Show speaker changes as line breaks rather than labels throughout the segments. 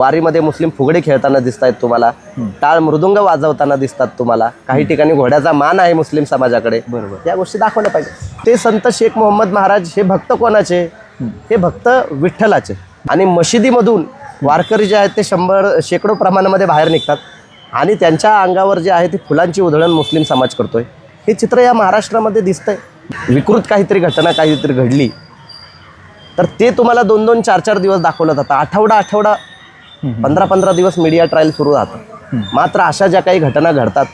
वारीमध्ये मुस्लिम फुगडे खेळताना दिसत आहेत तुम्हाला, टाळ मृदुंग वाजवताना दिसतात तुम्हाला, काही ठिकाणी घोड्याचा मान आहे मुस्लिम समाजाकडे. बरोबर, या गोष्टी दाखवल्या पाहिजे. ते संत शेख मोहम्मद महाराज हे भक्त कोणाचे? हे भक्त विठ्ठलाचे. आणि मशिदीमधून वारकरी जे आहेत ते शेकडो प्रमाणामध्ये बाहेर निघतात आणि त्यांच्या अंगावर जे आहे ती फुलांची उधळण मुस्लिम समाज करतोय. हे चित्र या महाराष्ट्रामध्ये दिसतंय. विकृत काहीतरी घटना काहीतरी घडली तर ते तुम्हाला 2-2, 4-4 दिवस दाखवलं जातं. आठवडा 15-15 दिवस मीडिया ट्रायल सुरू राहतं. मात्र अशा ज्या काही घटना घडतात,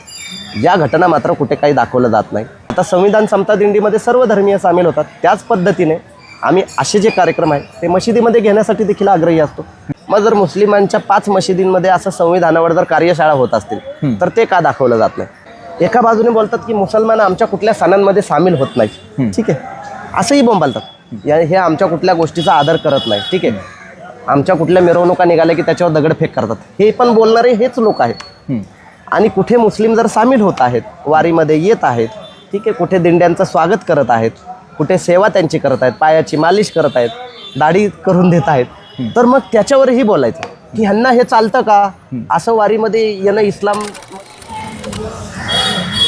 या घटना मात्र कुठे काही दाखवलं जात नाही. आता संविधान समता दिंडीमध्ये सर्व धर्मीय सामील होतात. त्याच पद्धतीने आम्ही असे जे कार्यक्रम आहेत ते मशिदीमध्ये घेण्यासाठी देखील आग्रही असतो. मग जर मुस्लिमांच्या 5 मशिदींमध्ये असं संविधानावर जर कार्यशाळा होत असतील तर ते का दाखवलं जात नाही? एका बाजूने बोलतात की मुसलमान आमच्या कुठल्या सणांमध्ये सामील होत नाही. ठीक आहे, असंही बोंबालतात. हे आमच्या कुठल्या गोष्टीचा आदर करत नाही. ठीक आहे, आमच्या कुठल्या मिरवणुका निघाल्या की त्याच्यावर दगडफेक करतात. हे पण बोलणारे हेच लोक आहेत. आणि कुठे मुस्लिम जर सामील होत आहेत, वारीमध्ये येत आहेत, ठीक आहे, कुठे दिंड्यांचं स्वागत करत आहेत, कुठे सेवा त्यांची करत आहेत, पायाची मालिश करत आहेत, दाढी करून देत आहेत, तर मग त्याच्यावरही बोलायचं की ह्यांना हे चालतं का? असं वारीमध्ये येणं इस्लाम.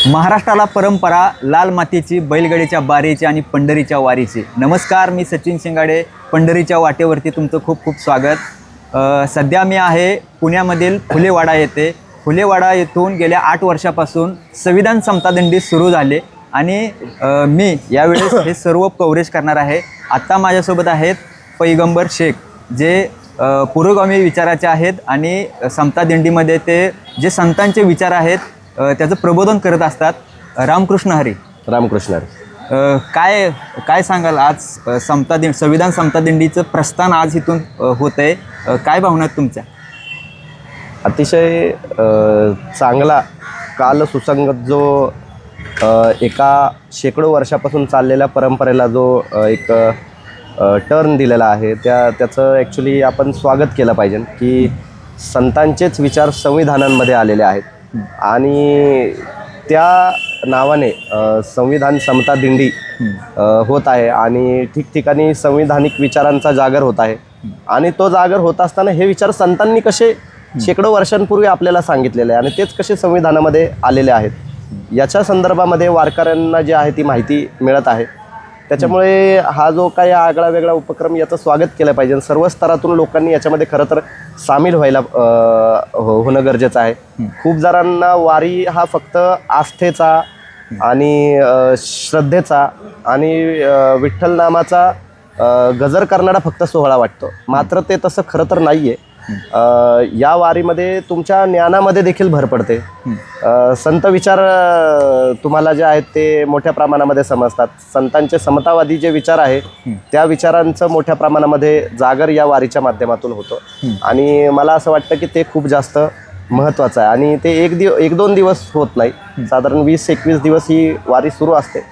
महाराष्ट्राला परंपरा लाल मातीची, बैलगाडीच्या बारीची आणि पंढरीच्या वारीची. नमस्कार, मी सचिन शिंगाडे. पंढरीच्या वाटेवरती तुमचं खूप खूप स्वागत. सध्या मी आहे पुण्यामधील फुलेवाडा येथे. फुलेवाडा येथून गेल्या 8 वर्षापासून संविधान समता दिंडी सुरू झाले आणि मी यावेळेस हे सर्व कव्हरेज करणार आहे. आत्ता माझ्यासोबत आहेत पैगंबर शेख, जे पुरोगामी विचाराचे आहेत आणि समता दिंडीमध्ये ते जे संतांचे विचार आहेत त्याचं प्रबोधन करत असतात. रामकृष्ण हरी.
रामकृष्ण हरी.
काय सांगाल, आज संविधान समता दिंडीचं प्रस्थान आज इथून होत आहे, काय भावना आहेत तुमच्या?
अतिशय चांगला काल सुसंगत जो एका शेकडो वर्षापासून चाललेल्या परंपरेला जो एक टर्न दिलेला आहे, त्याचं ॲक्च्युली आपण स्वागत केलं पाहिजे की संतांचेच विचार संविधानांमध्ये आलेले आहेत आणि त्या नावाने संविधान समता दिंडी होत आहे आणि ठिकठिकाणी संविधानिक विचारांचा जागर होत आहे. आणि तो जागर होत असताना हे विचार संतांनी कसे शेकडो वर्षांपूर्वी आपल्याला सांगितलेले आहे आणि तेच कसे संविधानामध्ये आलेले आहेत, याच्या संदर्भामध्ये वारकऱ्यांना जी आहे ती माहिती मिळत आहे. त्याच्यामुळे हा जो काही आगळा वेगळा उपक्रम, याचं स्वागत केलं पाहिजे. सर्व स्तरातून लोकांनी याच्यामध्ये खरं तर सामील व्हायला होणं गरजेचं आहे. खूप जणांना वारी हा फक्त आस्थेचा आणि श्रद्धेचा आणि विठ्ठल नामाचा गजर करणारा फक्त सोहळा वाटतो. मात्र ते तसं खरं तर नाही आहे. या वारीमध्ये तुमच्या ज्ञानामध्ये देखील भर पडते. संत विचार तुम्हाला जे आहेत ते मोठ्या प्रमाणामध्ये समजतात. संतांचे समतावादी जे विचार आहे त्या विचारांचं मोठ्या प्रमाणामध्ये जागर या वारीच्या माध्यमातून होतं आणि मला असं वाटतं की ते खूप जास्त महत्त्वाचं आहे. आणि ते 1-2 दिवस होत नाही, साधारण 20-21 दिवस ही वारी सुरू असते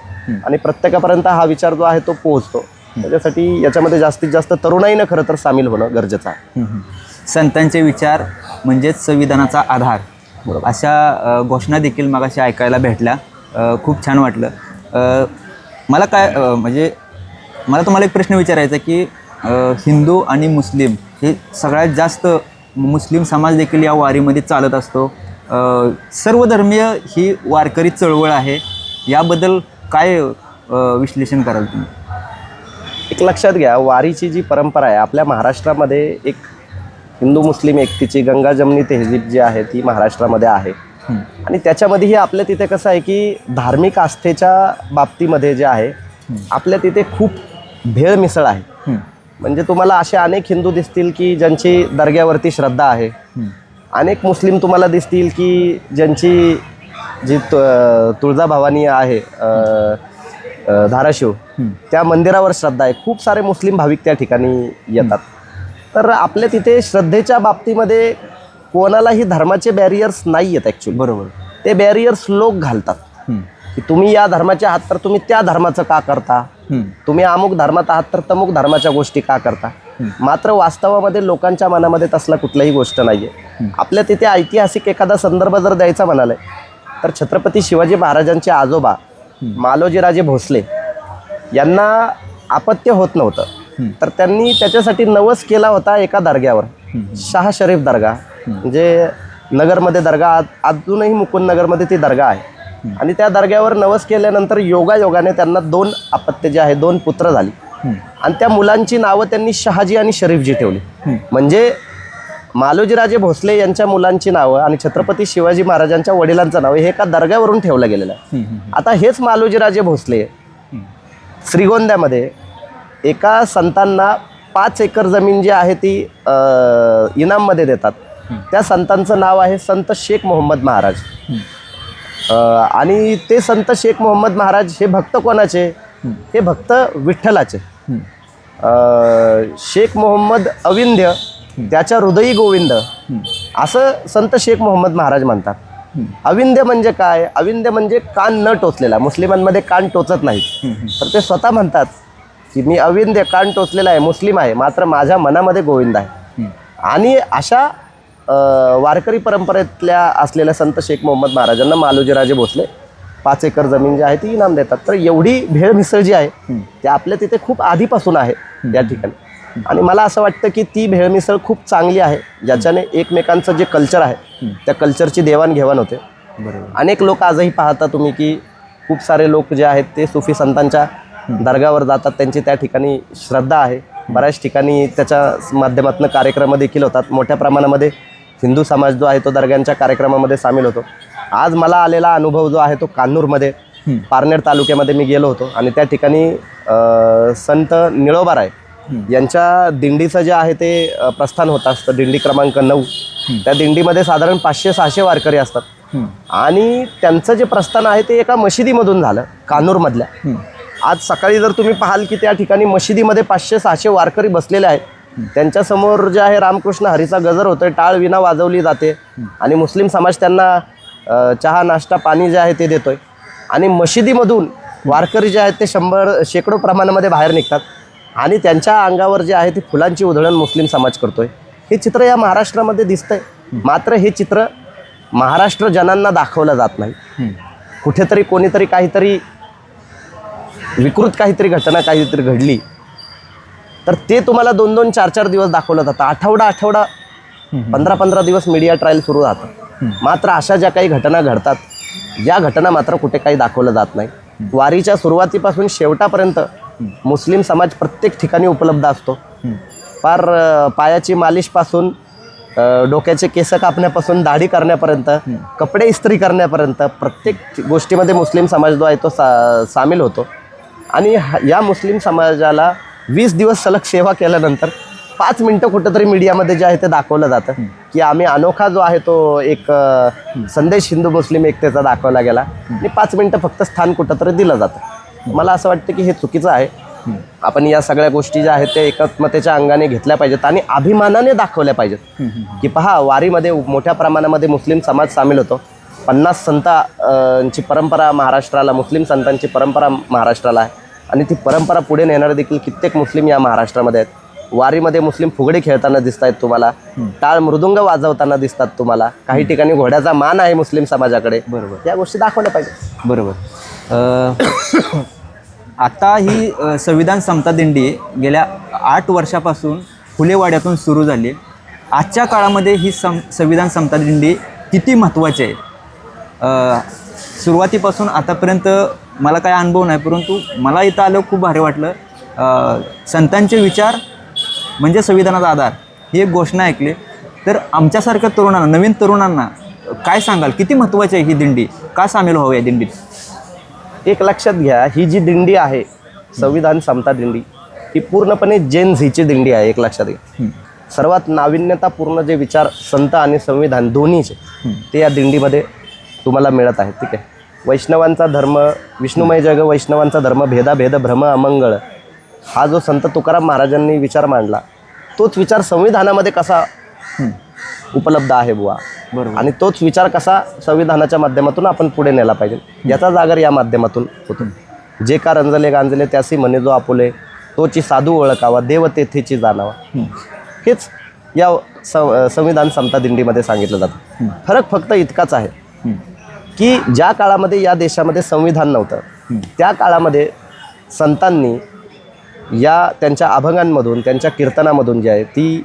आणि प्रत्येकापर्यंत हा विचार जो आहे तो पोहोचतो. त्याच्यासाठी याच्यामध्ये जास्तीत जास्त तरुणाईनं खरं तर सामील होणं गरजेचं आहे.
संतांचे विचार म्हणजेच संविधानाचा आधार, अशा घोषणा देखील मगाशी ऐकायला भेटल्या. खूप छान वाटलं. मला मला तुम्हाला एक प्रश्न विचारायचा की हिंदू आणि मुस्लिम हे सगळ्यात जास्त, मुस्लिम समाज देखील या वारीमध्ये चालत असतो. सर्वधर्मीय ही वारकरी चळवळ आहे, याबद्दल काय विश्लेषण कराल तुम्ही?
एक लक्षात घ्या, वारीची जी परंपरा आहे आपल्या महाराष्ट्रामध्ये, एक हिंदू मुस्लिम एकतेची गंगा जमनी तहजीब जी आहे ती महाराष्ट्रामध्ये आहे. आणि त्याच्यामध्येही आपल्या तिथे कसं आहे की धार्मिक आस्थेच्या बाबतीमध्ये जे आहे आपल्या तिथे खूप भेळ मिसळ आहे. म्हणजे तुम्हाला असे अनेक हिंदू दिसतील की ज्यांची दर्ग्यावरती श्रद्धा आहे. अनेक मुस्लिम तुम्हाला दिसतील की ज्यांची जी तुळजाभवानी आहे धाराशिव, त्या मंदिरावर श्रद्धा आहे. खूप सारे मुस्लिम भाविक त्या ठिकाणी येतात. तर आपल्या तिथे श्रद्धेच्या बाबतीमध्ये कोणालाही धर्माचे बॅरियर्स नाही आहेत ॲक्च्युली.
बरोबर,
ते बॅरियर्स लोक घालतात की तुम्ही या धर्माचे आहात तर तुम्ही त्या धर्माचं का करता, तुम्ही अमुक धर्मात आहात तर तमुक धर्माच्या गोष्टी का करता. मात्र वास्तवामध्ये लोकांच्या मनामध्ये तसला कुठलाही गोष्ट नाही आहे. आपल्या तिथे ऐतिहासिक एखादा संदर्भ जर द्यायचा म्हणाले तर छत्रपती शिवाजी महाराजांचे आजोबा मालोजीराजे भोसले यांना अपत्य होत नव्हतं, तर त्यांनी त्याच्यासाठी नवस केला होता एका दर्ग्यावर. शाह शरीफ दर्गा, म्हणजे नगरमध्ये दर्गा अजूनही मुकुंदनगरमध्ये ती दर्गा आहे. आणि त्या दर्ग्यावर नवस केल्यानंतर योगायोगाने त्यांना 2 अपत्य जे आहे, 2 पुत्र झाली. आणि त्या मुलांची नावं त्यांनी शहाजी आणि शरीफजी ठेवली. म्हणजे मालोजीराजे भोसले यांच्या मुलांची नावं आणि छत्रपती शिवाजी महाराजांच्या वडिलांचं नाव हे एका दर्ग्यावरून ठेवलं गेलेलं आहे. आता हेच मालोजीराजे भोसले श्रीगोंद्यामध्ये एका संतांना 5 एकर जमीन जी आहे ती इनाममध्ये देतात. त्या संतांचं नाव आहे संत शेख मोहम्मद महाराज. आणि ते संत शेख मोहम्मद महाराज हे भक्त कोणाचे? हे भक्त विठ्ठलाचे. शेख मोहम्मद अविंध्य, त्याच्या हृदयी गोविंद, असं संत शेख मोहम्मद महाराज म्हणतात. अविंध्य म्हणजे काय? अविंध्य म्हणजे कान न टोचलेला. मुस्लिमांमध्ये कान टोचत नाहीत, तर ते स्वतः म्हणतात की मी अविंध्य, कान टोचलेला आहे, मुस्लिम आहे, मात्र माझ्या मनामध्ये गोविंद आहे. आणि अशा वारकरी परंपरेतल्या असलेल्या संत शेख मोहम्मद महाराजांना मालोजीराजे भोसले 5 एकर जमीन जी आहे ती इनाम देतात. तर एवढी भेळ मिसळ जी आहे ती आपल्या तिथे खूप आधीपासून आहे या ठिकाणी. आणि मला असं वाटतं की ती भेळ मिसळ खूप चांगली आहे, ज्याच्याने एकमेकांचं जे कल्चर आहे त्या कल्चरची देवाणघेवाण होते. अनेक लोक आजही पाहता तुम्ही की खूप सारे लोक जे आहेत ते सुफी संतांच्या दर्गावर जातात, त्यांची त्या ठिकाणी श्रद्धा आहे. बऱ्याच ठिकाणी त्याच्या माध्यमातून कार्यक्रम देखील होतात. मोठ्या प्रमाणामध्ये हिंदू समाज जो आहे तो दर्ग्यांच्या कार्यक्रमामध्ये सामील होतो. आज मला आलेला अनुभव जो आहे तो कान्नूरमध्ये पारनेर तालुक्यामध्ये मी गेलो होतो आणि त्या ठिकाणी संत निळोबाराय यांच्या दिंडीचं जे आहे ते प्रस्थान होत असतं, दिंडी क्रमांक 9. त्या दिंडीमध्ये साधारण 500-600 वारकरी असतात. आणि त्यांचं जे प्रस्थान आहे ते एका मशिदीमधून झालं, कान्नूरमधल्या. आज सकाळी जर तुम्ही पाहाल की त्या ठिकाणी मशिदीमध्ये 500-600 वारकरी बसलेले आहेत. त्यांच्यासमोर जे आहे रामकृष्ण हरीचा गजर होतोय, टाळ विना वाजवली जाते आणि मुस्लिम समाज त्यांना चहा नाश्ता पाणी जे आहे ते देतोय. आणि मशिदीमधून वारकरी जे आहेत ते शेकडो प्रमाणामध्ये बाहेर निघतात आणि त्यांच्या अंगावर जे आहे ती फुलांची उधळण मुस्लिम समाज करतोय. हे चित्र या महाराष्ट्रामध्ये दिसतंय, मात्र हे चित्र महाराष्ट्र जनांना दाखवलं जात नाही. कुठेतरी कोणीतरी काहीतरी विकृत काहीतरी घटना काहीतरी घडली तर ते तुम्हाला 2-2, 4-4 दिवस दाखवलं जातं. आठवडा 15-15 दिवस मीडिया ट्रायल सुरू राहतं. मात्र अशा ज्या काही घटना घडतात, या घटना मात्र कुठे काही दाखवलं जात नाही. वारीच्या सुरुवातीपासून शेवटापर्यंत मुस्लिम समाज प्रत्येक ठिकाणी उपलब्ध असतो. फार पायाची मालिशपासून डोक्याचे केस कापण्यापासून दाढी करण्यापर्यंत, कपडे इस्त्री करण्यापर्यंत प्रत्येक गोष्टीमध्ये मुस्लिम समाज जो आहे तो सामील होतो. आणि या मुस्लिम समाजाला 20 दिवस सलग सेवा केल्यानंतर 5 मिनटं कुठंतरी मीडियामध्ये जे आहे ते दाखवलं जातं की आम्ही अनोखा जो आहे तो एक संदेश हिंदू मुस्लिम एकतेचा दाखवला गेला आणि 5 मिनटं फक्त स्थान कुठंतरी दिलं जातं. मला असं वाटतं की हे चुकीचं आहे. आपण या सगळ्या गोष्टी ज्या आहेत त्या एकात्मतेच्या अंगाने घेतल्या पाहिजेत आणि अभिमानाने दाखवल्या पाहिजेत की पहा, वारीमध्ये मोठ्या प्रमाणामध्ये मुस्लिम समाज सामील होतो. 50 संतांची परंपरा महाराष्ट्राला, मुस्लिम संतांची परंपरा महाराष्ट्राला आहे आणि ती परंपरा पुढे नेणारे देखील कित्येक मुस्लिम या महाराष्ट्रामध्ये आहेत. वारीमध्ये मुस्लिम फुगडी खेळताना दिसत आहेत तुम्हाला, टाळ मृदुंग वाजवताना दिसतात तुम्हाला. काही ठिकाणी घोड्याचा मान आहे मुस्लिम समाजाकडे. बरोबर, या गोष्टी दाखवल्या पाहिजेत.
बरोबर. आता ही संविधान समता दिंडी गेल्या 8 वर्षापासून फुलेवाड्यातून सुरू झाली. आजच्या काळामध्ये ही संविधान समता दिंडी किती महत्त्वाची आहे? सुरुवातीपासून आतापर्यंत मला काय अनुभव नाही, परंतु मला इथं आलं खूप भारी वाटलं. संतांचे विचार म्हणजे संविधानाचा आधार ही एक घोषणा ऐकली. तर आमच्यासारख्या तरुणांना, नवीन तरुणांना काय सांगाल, किती महत्त्वाची आहे ही दिंडी? का सामील व्हावं या दिंडीत?
एक लक्षात घ्या, ही जी दिंडी आहे संविधान समता दिंडी ही पूर्णपणे जेन झीची दिंडी आहे. एक लक्षात घ्या, सर्वात नाविन्यतापूर्ण जे विचार संत आणि संविधान दोन्हीचे ते या दिंडीमध्ये तुम्हाला मिळत आहेत. ठीक आहे. वैष्णवांचा धर्म, विष्णुमय जग वैष्णवांचा धर्म, भेदाभेद भ्रम अमंगळ, हा जो संत तुकाराम महाराजांनी विचार मांडला तोच विचार संविधानामध्ये कसा उपलब्ध आहे बुवा. बरोबर. आणि तोच विचार कसा संविधानाच्या माध्यमातून आपण पुढे नेला पाहिजे याचा जागर या माध्यमातून होतो. जे का रंजले गांजले त्यासी म्हणे जो आपुले, तोची साधू ओळखावा देव तेथेची जाणावा. हेच या संविधान समता दिंडीमध्ये सांगितलं जातं. फरक फक्त इतकाच आहे की ज्या काळामध्ये या देशामध्ये संविधान नव्हतं त्या काळामध्ये संतांनी या त्यांच्या अभंगांमधून, त्यांच्या कीर्तनामधून जे आहे ती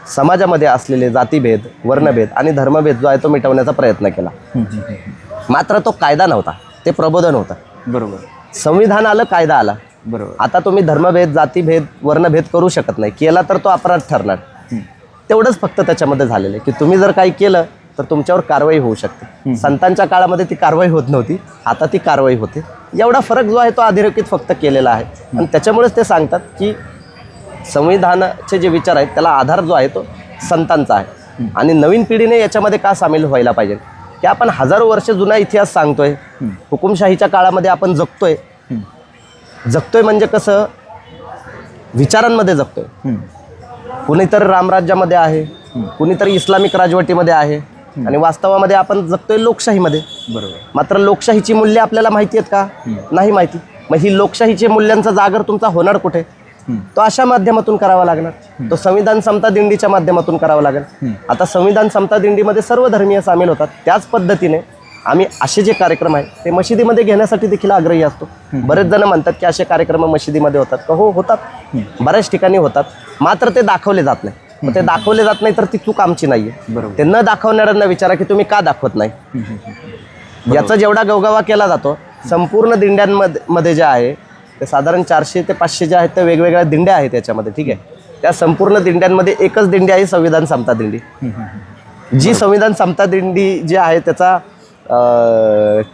समाजामध्ये असलेले जातीभेद, वर्णभेद आणि धर्मभेद जो आहे तो मिटवण्याचा प्रयत्न केला. मात्र तो कायदा नव्हता, ते प्रबोधन होतं.
बरोबर.
संविधान आलं, कायदा आला.
बरोबर.
आता तुम्ही धर्मभेद, जातीभेद, वर्णभेद करू शकत नाही. केला तर तो अपराध ठरणार. तेवढंच फक्त त्याच्यामध्ये झालेलं आहे की तुम्ही जर काही केलं तर तुमच्यावर कारवाई होऊ शकते. संतांच्या काळामध्ये ती कारवाई होत नव्हती, आता ती कारवाई होते. एवढा फरक जो आहे तो अधोरेखित फक्त केलेला आहे. आणि त्याच्यामुळेच ते सांगतात की संविधानाचे जे विचार आहेत त्याला आधार जो आहे तो संतांचा आहे. आणि नवीन पिढीने याच्यामध्ये का सामील व्हायला पाहिजे की आपण हजारो वर्ष जुना इतिहास सांगतोय. हुकुमशाहीच्या काळामध्ये आपण जगतोय म्हणजे कसं, विचारांमध्ये जगतोय. कुणीतरी रामराज्यामध्ये आहे, कुणीतरी इस्लामिक राजवटीमध्ये आहे आणि वास्तवामध्ये आपण जगतोय लोकशाहीमध्ये.
बरोबर.
मात्र लोकशाहीची मूल्य आपल्याला माहिती आहेत का? नाही माहिती. मग ही लोकशाहीचे मूल्यांचा जागर तुमचा होणार कुठे? तो अशा माध्यमातून करावा लागणार. तो संविधान समता दिंडीच्या माध्यमातून करावा लागेल. आता संविधान समता दिंडीमध्ये सर्व धर्मीय सामील होतात. त्याच पद्धतीने आम्ही असे जे कार्यक्रम आहेत ते मशिदीमध्ये घेण्यासाठी देखील आग्रही असतो. बरेच जण म्हणतात की असे कार्यक्रम मशिदीमध्ये होतात का? हो, होतात. बऱ्याच ठिकाणी होतात. मात्र ते दाखवले जात नाही. मग ते दाखवले जात नाही तर ती चूक आमची नाही आहे.
बरोबर.
ते न दाखवणाऱ्यांना विचारा की तुम्ही का दाखवत नाही. याचा जेवढा गवगवा केला जातो संपूर्ण दिंड्यांमध्ये जे आहे ते साधारण 400 ते 500 जे आहेत ते वेगवेगळ्या दिंड्या आहेत त्याच्यामध्ये. ठीक आहे. त्या संपूर्ण दिंड्यांमध्ये एकच दिंडी आहे संविधान समता दिंडी. जी संविधान समता दिंडी जी आहे त्याचा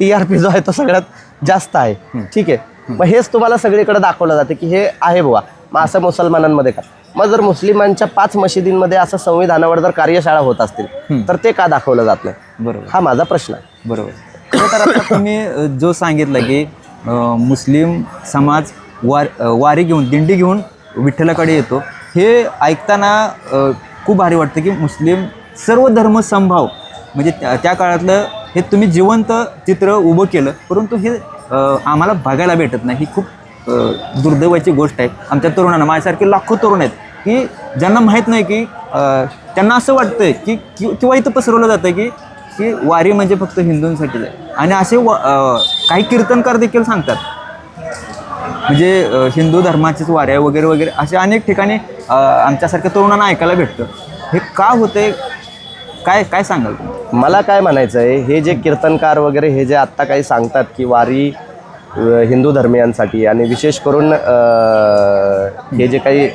TRP जो आहे तो सगळ्यात जास्त आहे. ठीक आहे. मग हेच तुम्हाला सगळीकडे दाखवलं जातं की हे आहे बुवा. मग असं मुसलमानांमध्ये का? मग जर मुस्लिमांच्या 5 मशिदींमध्ये असं संविधानावर जर कार्यशाळा होत असतील तर ते का दाखवलं जात नाही?
बरोबर.
हा माझा प्रश्न आहे.
बरोबर. तर आता तुम्ही जो सांगितलं की मुस्लिम समाज वारी घेऊन, दिंडी घेऊन विठ्ठलाकडे येतो, हे ऐकताना खूप भारी वाटतं की मुस्लिम सर्व धर्म समभाव, म्हणजे त्या काळातलं हे तुम्ही जिवंत चित्र उभं केलं. परंतु हे आम्हाला बघायला भेटत नाही. ही खूप दुर्दैवाची गोष्ट आहे. आमच्या तरुणांना, माझ्यासारखे लाखो तरुण आहेत की ज्यांना माहीत नाही की त्यांना असं वाटतं की किंवा इथं पसरवलं जातं की वारी म्हणजे फक्त हिंदूंसाठीच आहे. आणि असे काही कीर्तनकार देखील सांगतात म्हणजे हिंदू धर्माचीच वारी आहे वगैरे वगैरे, असे अनेक ठिकाणी आमच्यासारख्या तरुणांना ऐकायला भेटतं. हे का होते? काय सांगाल तुम्ही?
मला काय म्हणायचं आहे, हे जे कीर्तनकार वगैरे हे जे आत्ता काही सांगतात की वारी हिंदू धर्मियांसाठी आणि विशेष करून हे जे काही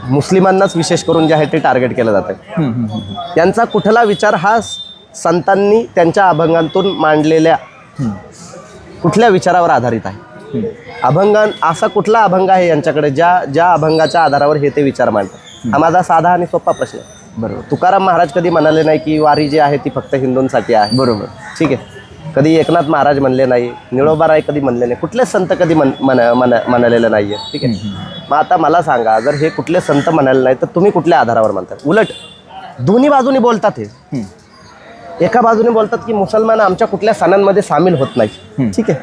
मुस्लिमांनाच विशेष करून जे आहे ते टार्गेट केलं जातं, त्यांचा कुठला विचार हा संतांनी त्यांच्या अभंगांतून मांडलेल्या कुठल्या विचारावर आधारित आहे? असा कुठला अभंग आहे यांच्याकडे ज्या अभंगाच्या आधारावर हे ते विचार मांडतात? हा माझा साधा आणि सोपा प्रश्न आहे.
बरोबर.
तुकाराम महाराज कधी म्हणाले नाही की वारी जी आहे ती फक्त हिंदूंसाठी आहे.
बरोबर.
ठीक आहे. कधी एकनाथ महाराज म्हणले नाही, निळोबाराय कधी म्हणले नाही, कुठलेच संत कधी म्हणालेलं नाही आहे. ठीक आहे. मग आता मला सांगा, जर हे कुठले संत म्हणाले नाही तर तुम्ही कुठल्या आधारावर म्हणतात? उलट दोन्ही बाजूनी बोलतात. हे एका बाजूने बोलतात की मुसलमान आमच्या कुठल्या सणांमध्ये सामील होत नाही. ठीक आहे.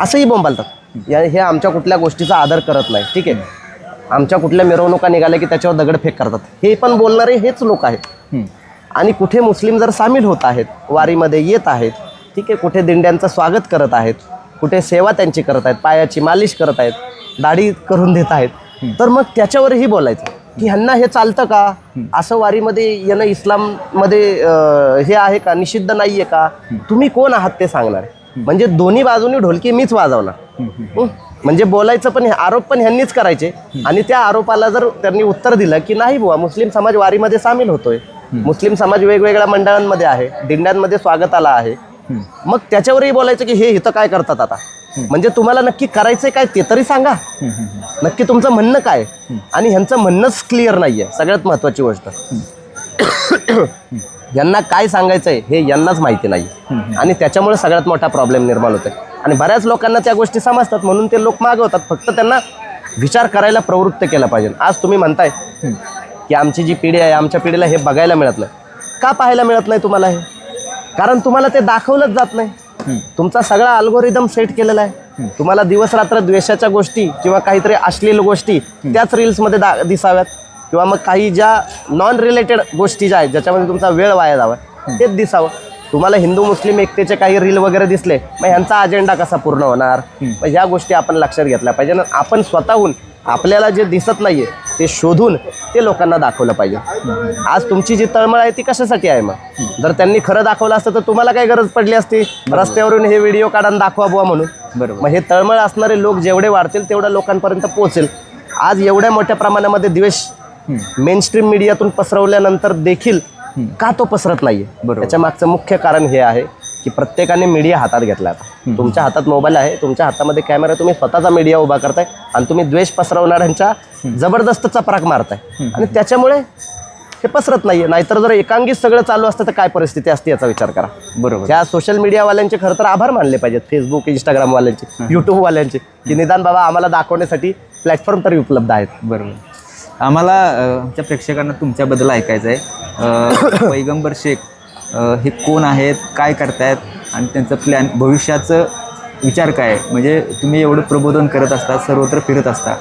असंही बोंबालतात, हे आमच्या कुठल्या गोष्टीचा आदर करत नाही. ठीक आहे. आमच्या कुठल्या मिरवणुका निघाल्या की त्याच्यावर दगडफेक करतात. हे पण बोलणारे हेच लोक आहेत. आणि कुठे मुस्लिम जर सामील होत आहेत, वारीमध्ये येत आहेत, ठीक आहे, कुठे दिंड्यांचं स्वागत करत आहेत, कुठे सेवा त्यांची करत आहेत, पायाची मालिश करत आहेत, दाढी करून देत आहेत, तर मग त्याच्यावरही बोलायचं की ह्यांना हे चालतं का? असं वारीमध्ये येणं इस्लाममध्ये हे आहे का? निषिद्ध नाही आहे का? तुम्ही कोण आहात ते सांगणार? म्हणजे दोन्ही बाजूनी ढोलकी मीच वाजवणार. म्हणजे बोलायचं पण, आरोप पण ह्यांनीच करायचे. आणि त्या आरोपाला जर त्यांनी उत्तर दिलं की नाही बुवा, मुस्लिम समाज वारीमध्ये सामील होतोय, मुस्लिम समाज वेगवेगळ्या मंडळांमध्ये आहे, दिंड्यांमध्ये स्वागताला आहे, मग त्याच्यावरही बोलायचं की हे इथं काय करतात आता? म्हणजे तुम्हाला नक्की करायचंय काय ते तरी सांगा. नक्की तुमचं म्हणणं काय? आणि ह्यांचं म्हणणंच क्लिअर नाही आहे. सगळ्यात महत्त्वाची गोष्ट, यांना काय सांगायचंय हे यांनाच माहिती नाही. आणि त्याच्यामुळे सगळ्यात मोठा प्रॉब्लेम निर्माण होतोय. आणि बऱ्याच लोकांना त्या गोष्टी समजतात म्हणून ते लोक मागवतात. फक्त त्यांना विचार करायला प्रवृत्त केलं पाहिजे. आज तुम्ही म्हणताय की आमची जी पिढी आहे, आमच्या पिढीला हे बघायला मिळत नाही. का पाहायला मिळत नाही तुम्हाला हे? कारण तुम्हाला ते दाखवलंच जात नाही. तुमचा सगळा अल्गोरिदम सेट केलेला आहे. तुम्हाला दिवस रात्र द्वेषाच्या गोष्टी किंवा काहीतरी अश्लील गोष्टी त्याच रील्समध्ये दिसाव्यात, किंवा मग काही ज्या नॉन रिलेटेड गोष्टी ज्या आहेत ज्याच्यामध्ये तुमचा वेळ वाया जावा तेच दिसावं. तुम्हाला हिंदू मुस्लिम एकतेचे काही रील वगैरे दिसले, मग ह्यांचा अजेंडा कसा पूर्ण होणार? मग ह्या गोष्टी आपण लक्षात घेतल्या पाहिजे. आपण स्वतःहून आपल्याला जे दिसत नाहीये ते शोधून ते लोकांना दाखवलं पाहिजे. आज तुमची जी तळमळ आहे ती कशासाठी आहे? मग जर त्यांनी खरं दाखवलं असतं तर तुम्हाला काय गरज पडली असती रस्त्यावरून हे व्हिडिओ काढून दाखवा बुवा म्हणून?
बरोबर.
मग हे तळमळ असणारे लोक जेवढे वाढतील तेवढ्या लोकांपर्यंत पोहोचेल. आज एवढ्या मोठ्या प्रमाणामध्ये द्वेष मेनस्ट्रीम मीडियातून पसरवल्यानंतर देखील का तो पसरत नाहीये?
बरोबर.
त्याच्या मागचं मुख्य कारण हे आहे की प्रत्येकाने मीडिया हातात घेतला. आता तुमच्या हातात मोबाईल आहे, तुमच्या हातामध्ये कॅमेरा, तुम्ही स्वतःचा मीडिया उभा करताय आणि तुम्ही द्वेष पसरवणाऱ्यांच्या जबरदस्त चपराक मारताय आणि त्याच्यामुळे हे पसरत नाहीये. नाहीतर जर एकांगीत सगळं चालू असतं तर काय परिस्थिती असते याचा विचार करा.
बरोबर.
त्या सोशल मीडियावाल्यांचे खरं तर आभार मानले पाहिजेत, फेसबुक इंस्टाग्रामवाल्यांचे, यूट्यूबवाल्यांचे, की निदान बाबा आम्हाला दाखवण्यासाठी प्लॅटफॉर्म तरी उपलब्ध आहेत.
बरोबर. आम्हाला आमच्या प्रेक्षकांना तुमच्याबद्दल ऐकायचं आहे. पैगंबर शेख हे कोण आहेत, काय करतायत आणि त्यांचं प्लॅन, भविष्याचं विचार काय आहे? म्हणजे तुम्ही एवढं प्रबोधन करत असता, सर्वत्र फिरत असता,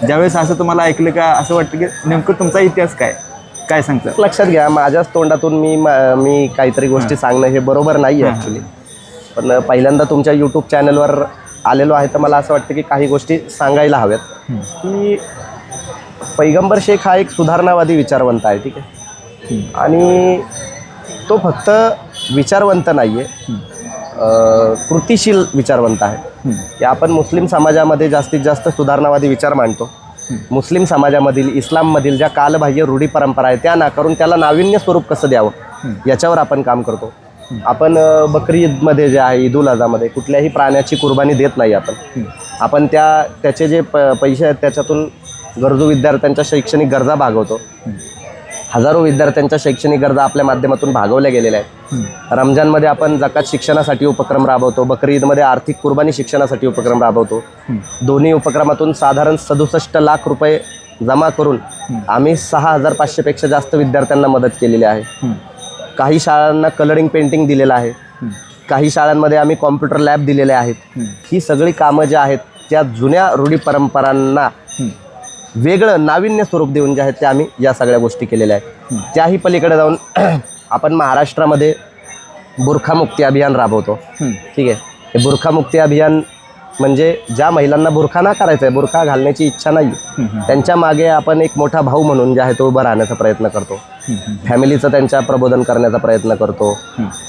ज्यावेळेस असं तुम्हाला ऐकलं का असं वाटतं की नेमकं तुमचा इतिहास काय सांगतं?
लक्षात घ्या, माझ्याच तोंडातून मी काहीतरी गोष्टी सांगणं हे बरोबर नाही आहे ॲक्च्युली. पण पहिल्यांदा तुमच्या यूट्यूब चॅनलवर आलेलो आहे तर मला असं वाटतं की काही गोष्टी सांगायला हव्यात. की पैगंबर शेख हा एक सुधारणावादी विचारवंत आहे, ठीक आहे. आणि तो फक्त विचारवंत नाही आहे, कृतिशील विचारवंत आहे. की आपण मुस्लिम समाजामध्ये जास्तीत जास्त सुधारणावादी विचार मांडतो. मुस्लिम समाजामधील, इस्लाममधील ज्या कालबाह्य रूढी परंपरा आहे त्या नाकारून त्याला नाविन्य स्वरूप कसं द्यावं याच्यावर आपण काम करतो. आपण बकरी ईदमध्ये जे आहे, ईद उल अझामध्ये कुठल्याही प्राण्याची कुर्बानी देत नाही आपण त्याचे जे पैसे आहेत त्याच्यातून गरजू विद्यार्थ्यांच्या शैक्षणिक गरजा भागवतो. हजारो विद्यार्थ्यांच्या शैक्षणिक गरजा आपल्या माध्यमातून भागवल्या गेलेल्या आहेत. रमजानमध्ये आपण जकात शिक्षणासाठी उपक्रम राबवतो, बकरी ईदमध्ये आर्थिक कुर्बानी शिक्षणासाठी उपक्रम राबवतो. दोन्ही उपक्रमातून साधारण 67 लाख रुपये जमा करून आम्ही 6,500पेक्षा जास्त विद्यार्थ्यांना मदत केलेली आहे. काही शाळांना कलरिंग पेंटिंग दिलेलं आहे, काही शाळांमध्ये आम्ही कॉम्प्युटर लॅब दिलेले आहेत. ही सगळी कामं जी आहेत त्या जुन्या रूढी परंपरांना वेगळं नाविन्य स्वरूप देऊन जे आहेत ते आम्ही या सगळ्या गोष्टी केलेल्या आहेत. त्याही पलीकडे जाऊन आपण महाराष्ट्रामध्ये बुरखामुक्ती अभियान राबवतो, ठीक आहे. हे बुरखामुक्ती अभियान म्हणजे ज्या महिलांना बुरखा ना करायचा आहे, बुरखा घालण्याची इच्छा नाही, त्यांच्या मागे आपण एक मोठा भाऊ म्हणून जे आहे तो उभं राहण्याचा प्रयत्न करतो, फॅमिलीचं त्यांच्या प्रबोधन करण्याचा प्रयत्न करतो.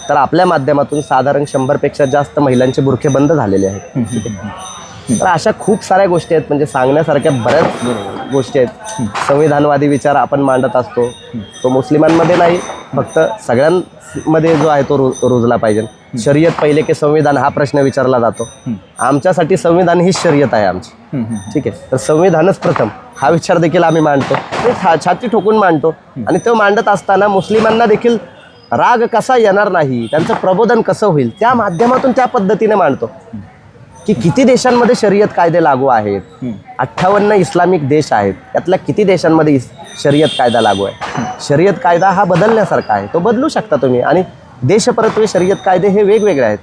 तर आपल्या माध्यमातून साधारण 100पेक्षा जास्त महिलांचे बुरखे बंद झालेले आहेत, ठीक आहे. तर अशा खूप साऱ्या गोष्टी आहेत, म्हणजे सांगण्यासारख्या बऱ्याच गोष्टी आहेत. संविधानवादी विचार आपण मांडत असतो, तो मुस्लिमांमध्ये नाही फक्त सगळ्यांमध्ये जो आहे तो रुजला पाहिजे. शर्यत पहिले की संविधान हा प्रश्न विचारला जातो. आमच्यासाठी संविधान ही शर्यत आहे आमची, ठीक आहे. तर संविधानच प्रथम हा विचार देखील आम्ही मांडतो, ते छाती ठोकून मांडतो. आणि तो मांडत असताना मुस्लिमांना देखील राग कसा येणार नाही, त्यांचं प्रबोधन कसं होईल त्या माध्यमातून त्या पद्धतीने मांडतो. की किती देशांमध्ये शर्यत कायदे लागू आहेत, 58 इस्लामिक देश आहेत, त्यातल्या किती देशांमध्ये शर्यत कायदा लागू आहे. शर्यत कायदा हा बदलण्यासारखा आहे, तो बदलू शकता तुम्ही. आणि देशपरत्वे शर्यत कायदे हे वेगवेगळे आहेत.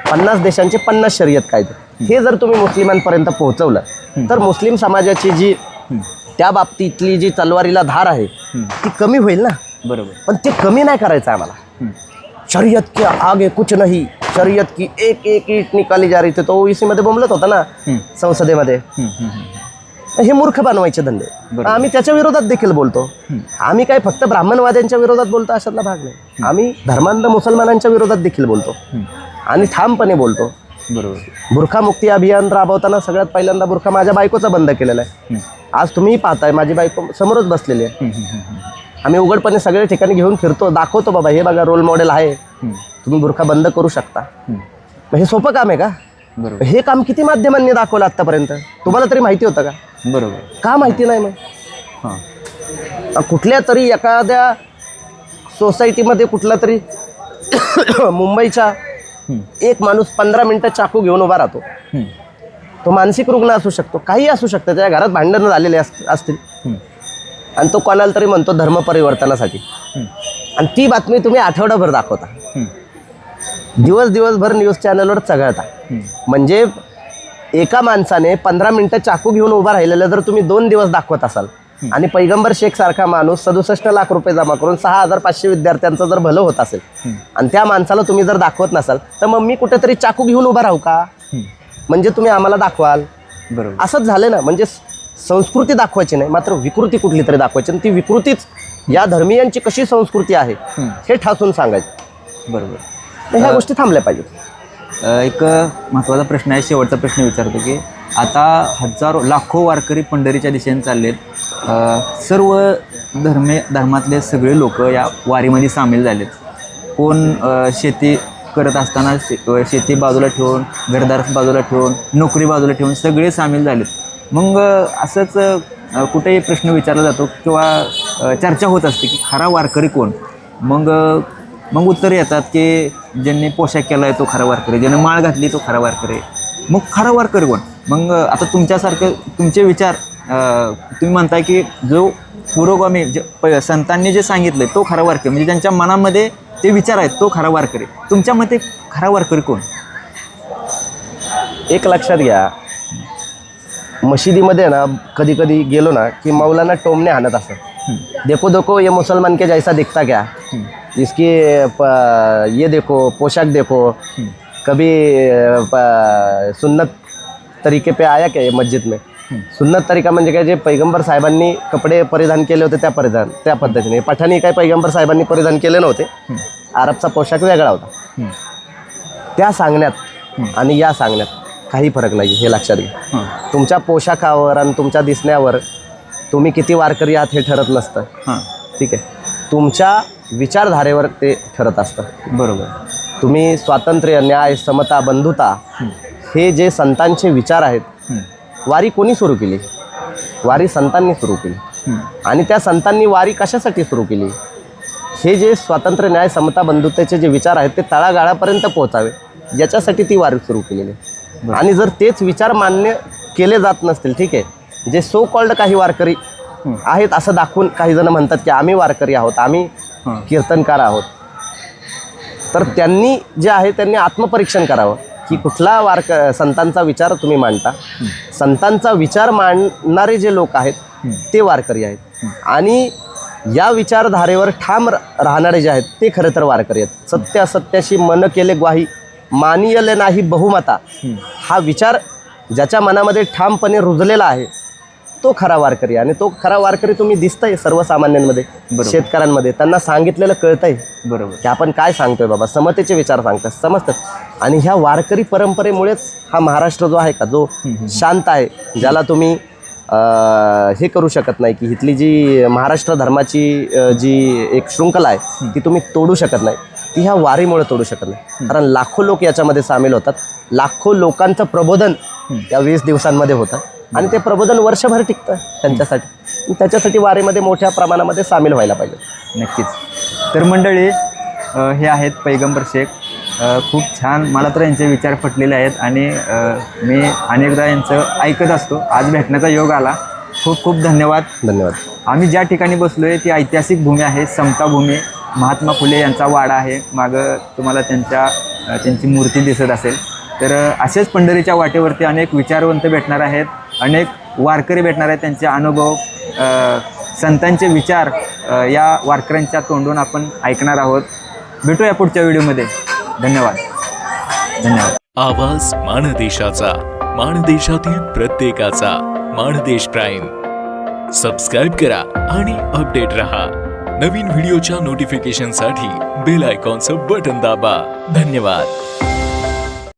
50 देशांचे 50 शर्यत कायदे, हे जर तुम्ही मुस्लिमांपर्यंत पोहोचवलं तर मुस्लिम समाजाची जी त्या बाबतीतली जी तलवारीला धार आहे ती कमी होईल ना.
बरोबर.
पण ते कमी नाही करायचं आम्हाला. शर्यत के आगे कुछ नहीं, शर्यत की एक एक ईट निकाली जा रही थी, तो ओईसी मध्ये बोंबलत होता ना संसदेमध्ये. हे मूर्ख बनवायचे धंदे आम्ही त्याच्या विरोधात देखील बोलतो. आम्ही काय फक्त ब्राह्मणवाद्यांच्या विरोधात बोलतो अशातला भाग नाही, आम्ही धर्मांध मुसलमानांच्या विरोधात देखील बोलतो आणि ठामपणे बोलतो.
बरोबर.
बुरखामुक्ती अभियान राबवताना सगळ्यात पहिल्यांदा बुरखा माझ्या बायकोचा बंद केलेला आहे. आज तुम्ही पाहताय माझी बायको समोरच बसलेली आहे. आम्ही उघडपणे सगळ्या ठिकाणी घेऊन फिरतो, दाखवतो बाबा हे बघा रोल मॉडेल आहे, तुम्ही बुरखा बंद करू शकता. मग हे सोपं काम आहे का?
बरोबर.
हे काम किती माध्यमांनी दाखवलं आतापर्यंत, तुम्हाला तरी माहिती होतं का?
बरोबर.
का माहिती नाही? मग कुठल्या तरी एखाद्या सोसायटीमध्ये कुठला तरी मुंबईचा एक माणूस 15 मिनिटं चाकू घेऊन उभा राहतो. तो मानसिक रुग्ण असू शकतो, काही असू शकतं, त्याच्या घरात भांडणं झालेले असतील आणि तो कोणाला तरी म्हणतो धर्म परिवर्तनासाठी. आणि ती बातमी तुम्ही आठवडाभर दाखवता, दिवसभर न्यूज चॅनलवर चघळता. म्हणजे एका माणसाने 15 मिनिटं चाकू घेऊन उभा राहिलेलं जर तुम्ही 2 दिवस दाखवत असाल आणि पैगंबर शेख सारखा माणूस 67 लाख रुपये जमा करून 6,500 विद्यार्थ्यांचं जर भलं होत असेल आणि त्या माणसाला तुम्ही जर दाखवत नसाल तर मग मी कुठेतरी चाकू घेऊन उभा राहू का? म्हणजे तुम्ही आम्हाला दाखवाल,
बरोबर.
असंच झालं ना. म्हणजे संस्कृती दाखवायची नाही, मात्र विकृती कुठली तरी दाखवायची, आणि ती विकृतीच या धर्मीयांची कशी संस्कृती आहे हे ठासून सांगायचं.
बरोबर.
तर ह्या गोष्टी थांबल्या पाहिजेत.
एक महत्त्वाचा प्रश्न आहे, शेवटचा प्रश्न विचारतो की आता हजारो लाखो वारकरी पंढरीच्या दिशेने चाललेत. सर्व धर्मातले सगळे लोक या वारीमध्ये सामील झालेत. कोण शेती करत असताना शेती बाजूला ठेवून, घरदार बाजूला ठेवून, नोकरी बाजूला ठेवून सगळे सामील झालेत. मग असंच कुठेही प्रश्न विचारला जातो किंवा चर्चा होत असते की खरा वारकरी कोण. मग उत्तर येतात की ज्यांनी पोशाख केला आहे तो खरा वारकरी, ज्याने माळ घातली तो खरा वारकरी. मग खरा वारकरी कोण? मग आता तुमच्यासारखं तुमचे विचार, तुम्ही म्हणताय की जो पुरोगामी संतांनी जे सांगितलं तो खरा वारकरी, म्हणजे ज्यांच्या मनामध्ये ते विचार आहेत तो खरा वारकरी. तुमच्या मते खरा वारकरी कोण?
एक लक्षात घ्या, मशिदीमध्ये ना कधी कधी गेलो ना की मौलाना टोमने हाणत असत. देखो देखो ये मुसलमान के जैसा दिखता क्या, इसकी ये देखो पोशाक देखो, कभी सुन्नत तरीके पे आया क्या ये मस्जिद में. सुन्नत तरीका म्हणजे काय, जे पैगंबर साहेबांनी कपडे परिधान केले होते त्या पद्धतीने. पठाणी काय पैगंबर साहेबांनी परिधान केले नव्हते. अरबचा पोशाख वेगळा होता. त्या सांगण्यात आणि या सांगण्यात काही फरक नाही, हे लक्षात घ्या. तुमच्या पोशाखावर आणि तुमच्या दिसण्यावर तुम्ही किती वारकरी आहात हे ठरत नसतं. ठीक आहे, तुमच्या विचारधारेवर ते ठरत असतं.
बरोबर.
तुम्ही स्वातंत्र्य, न्याय, समता, बंधुता हे जे संतांचे विचार आहेत, वारी कोणी सुरू केली? वारी संतांनी सुरू केली. आणि त्या संतांनी वारी कशासाठी सुरू केली? हे जे स्वातंत्र्य, न्याय, समता, बंधुतेचे जे विचार आहेत ते तळागाळापर्यंत पोहोचावे याच्यासाठी ती वारी सुरू केलेली आहे. आणि जर तेच विचार मान्य केले जात नसतील, ठीक आहे, जे सो कॉल्ड काही वारकरी आहेत असं दाखवून काही जण म्हणतात की आम्ही वारकरी आहोत, आम्ही कीर्तनकार आहोत, तर त्यांनी जे आहे त्यांनी आत्मपरीक्षण करावं की कुठला संतांचा विचार तुम्ही मांडता. संतांचा विचार मांडणारे जे लोक आहेत ते वारकरी आहेत, आणि या विचारधारेवर ठाम राहणारे जे आहेत ते खरं तर वारकरी आहेत. सत्य असत्याशी मन केले ग्वाही, मानियले नाही बहुमता. हा विचार ज्याच्या मनामध्ये ठामपणे रुजलेला आहे तो खरा वारकरी. आणि तो खरा वारकरी तुम्ही दिसतंय सर्वसामान्यांमध्ये, शेतकऱ्यांमध्ये. त्यांना सांगितलेलं कळतंय.
बरोबर.
की आपण काय सांगतोय बाबा, समतेचे विचार सांगतात, समजतात. आणि ह्या वारकरी परंपरेमुळेच हा महाराष्ट्र जो आहे का, जो शांत आहे, ज्याला तुम्ही हे करू शकत नाही की इथली जी महाराष्ट्र धर्माची जी एक शृंखला आहे ती तुम्ही तोडू शकत नाही, ती ह्या वारीमुळे तोडू शकत नाही. कारण लाखो लोक याच्यामध्ये सामील होतात. लाखो लोकांचं प्रबोधन या 20 दिवसांमध्ये होतं, आणि ते प्रबोधन वर्षभर टिकतं त्यांच्यासाठी. त्याच्यासाठी वारीमध्ये मोठ्या प्रमाणामध्ये सामील व्हायला पाहिजे.
नक्कीच. तर मंडळी, हे आहेत पैगंबर शेख. खूप छान, मला तर यांचे विचार पटलेले आहेत आणि मी अनेकदा यांचं ऐकत असतो. आज भेटण्याचा योग आला. खूप खूप धन्यवाद.
धन्यवाद.
आम्ही ज्या ठिकाणी बसलो आहे ती ऐतिहासिक भूमी आहे, समता भूमी. महात्मा फुले यांचा वाडा आहे. मागं तुम्हाला त्यांची मूर्ती दिसत असेल. तर असेच पंढरीच्या वाटेवरती अनेक विचारवंत भेटणार आहेत, अनेक वारकरी भेटणार आहेत. त्यांचे अनुभव, संतांचे विचार या वारकऱ्यांच्या तोंडून आपण ऐकणार आहोत. भेटूया पुढच्या व्हिडिओमध्ये. धन्यवाद. धन्यवाद.
आवाज माणदेशाचा, माणदेशातील प्रत्येकाचा. माणदेश प्राईम सबस्क्राईब करा आणि अपडेट रहा. नवीन व्हिडिओच्या नोटिफिकेशनसाठी बेल आयकॉनचं बटन दाबा. धन्यवाद.